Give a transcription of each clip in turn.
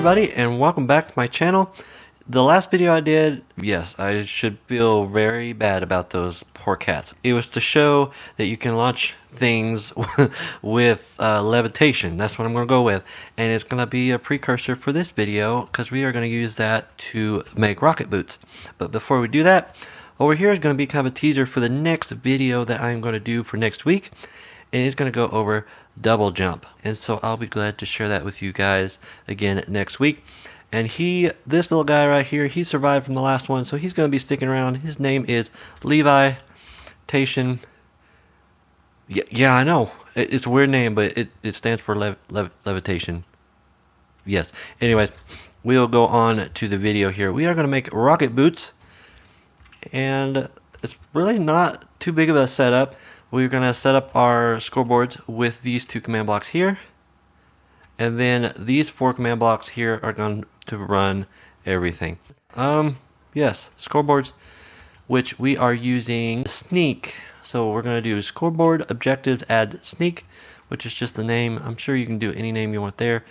everybody, and welcome back to my channel. The last video I did, yes, I should feel very bad about those poor cats. It was to show that you can launch things with levitation. That's what I'm going to go with. And it's going to be a precursor for this video because we are going to use that to make rocket boots. But before we do that, over here is going to be kind of a teaser for the next video that I'm going to do for next week. And it's going to go over double jump. And so I'll be glad to share that with you guys again next week. And this little guy right here, he survived from the last one, so he's going to be sticking around. His name is levitation. Yeah, I know. It's a weird name, but it stands for levitation. Yes. Anyways, we'll go on to the video here. We are going to make rocket boots. And it's really not too big of a setup. We're going to set up our scoreboards with these two command blocks here. And then these four command blocks here are going to run everything. Yes, scoreboards, which we are using sneak. So we're going to do scoreboard objectives add sneak, which is just the name. I'm sure you can do any name you want there,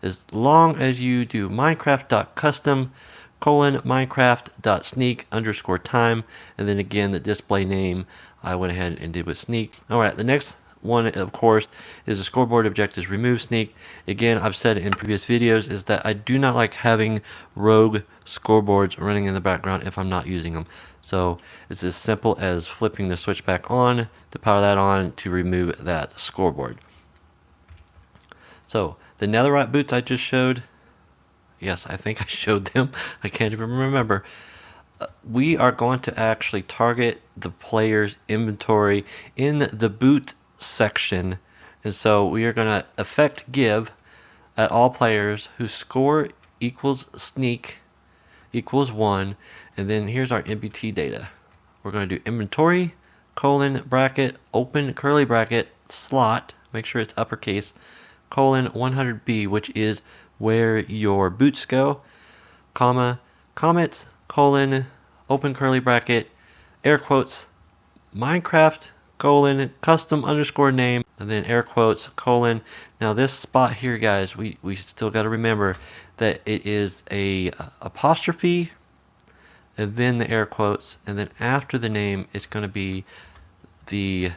as long as you do minecraft.custom Minecraft.sneak _time, and then again the display name I went ahead and did with sneak. Alright, the next one, of course, is the scoreboard objectives remove sneak. Again, I've said in previous videos is that I do not like having rogue scoreboards running in the background if I'm not using them. So it's as simple as flipping the switch back on to power that on to remove that scoreboard. So the netherite boots I just showed, yes, I think I showed them. I can't even remember. We are going to actually target the player's inventory in the boot section, and so we are going to effect give at all players whose score equals sneak equals 1, and then here's our MBT data. We're going to do inventory bracket open curly bracket slot, make sure it's uppercase, 100B, which is where your boots go, comma, comments, open curly bracket, air quotes, Minecraft, custom _name, and then air quotes, Now this spot here, guys, we still got to remember that it is a apostrophe, and then the air quotes, and then after the name, it's going to be the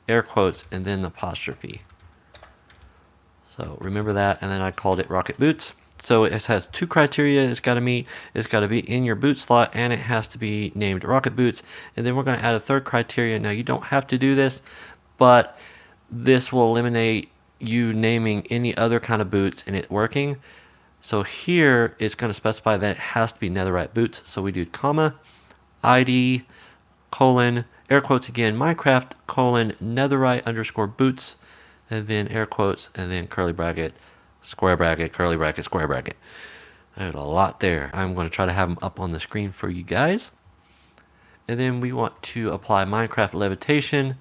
air quotes, and then the apostrophe. So remember that, and then I called it rocket boots. So it has two criteria it's got to meet. It's got to be in your boot slot, and it has to be named rocket boots. And then we're going to add a third criteria. Now you don't have to do this, but this will eliminate you naming any other kind of boots and it working. So here it's going to specify that it has to be netherite boots. So we do comma, ID, air quotes again, Minecraft, netherite _boots, and then air quotes, and then curly bracket, square bracket, curly bracket, square bracket. There's a lot there. I'm going to try to have them up on the screen for you guys. And then we want to apply Minecraft levitation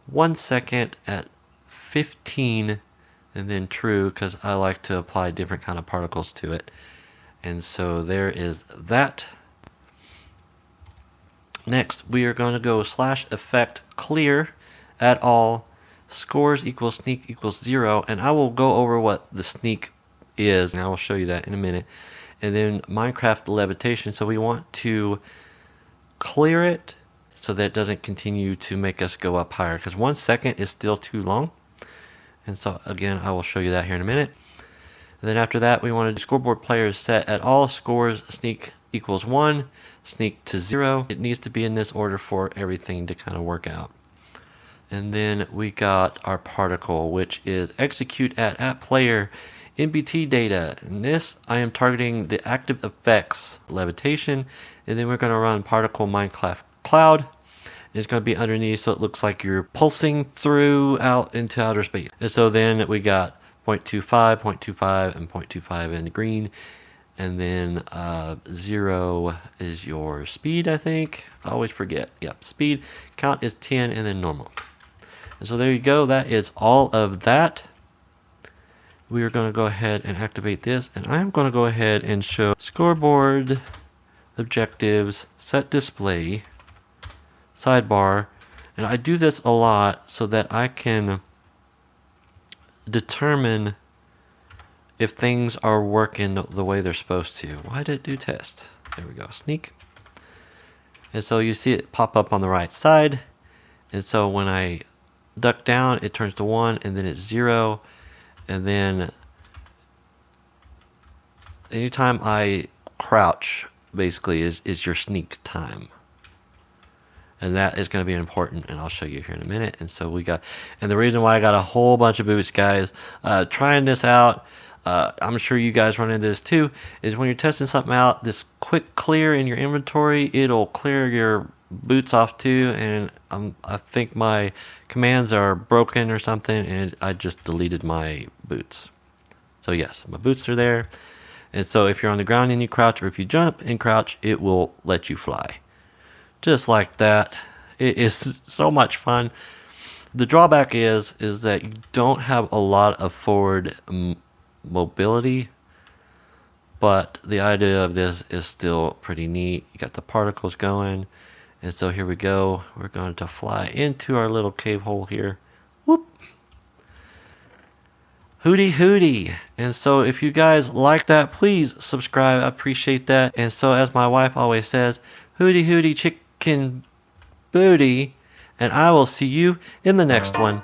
1 second at 15, and then true, because I like to apply different kind of particles to it. And so there is that. Next, we are going to go /effect clear at all scores equals sneak equals 0, and I will go over what the sneak is, and I will show you that in a minute. And then Minecraft levitation, so we want to clear it so that it doesn't continue to make us go up higher, because 1 second is still too long. And so again, I will show you that here in a minute. And then after that, we want to do scoreboard players set at all scores sneak equals 1, sneak to 0. It needs to be in this order for everything to kind of work out. And then we got our particle, which is execute at player MBT data. And this, I am targeting the active effects levitation. And then we're going to run particle Minecraft cloud. It's going to be underneath, so it looks like you're pulsing through out into outer space. And so then we got 0.25, 0.25, and 0.25 in the green. And then 0 is your speed, I think. I always forget. Yep, speed. Count is 10, and then normal. And so there you go. That is all of that. We are going to go ahead and activate this, and I'm going to go ahead and show scoreboard objectives, set display, sidebar, and I do this a lot so that I can determine if things are working the way they're supposed to. Why did it do test? There we go, sneak. And so you see it pop up on the right side. And so when I duck down, it turns to 1, and then it's 0. And then anytime I crouch, basically, is your sneak time. And that is going to be important, and I'll show you here in a minute. And so and the reason why I got a whole bunch of boots, guys, trying this out, I'm sure you guys run into this too, is when you're testing something out, this quick clear in your inventory, it'll clear your boots off too, and I think my commands are broken or something, and I just deleted my boots. So yes, my boots are there. And so if you're on the ground and you crouch, or if you jump and crouch, it will let you fly. Just like that. It is so much fun. The drawback is that you don't have a lot of forward mobility, but the idea of this is still pretty neat. You got the particles going, and so here we go. We're going to fly into our little cave hole here. Whoop. Hooty hooty. And so if you guys like that, please subscribe. I appreciate that. And so as my wife always says, hooty hooty chicken booty, and I will see you in the next one.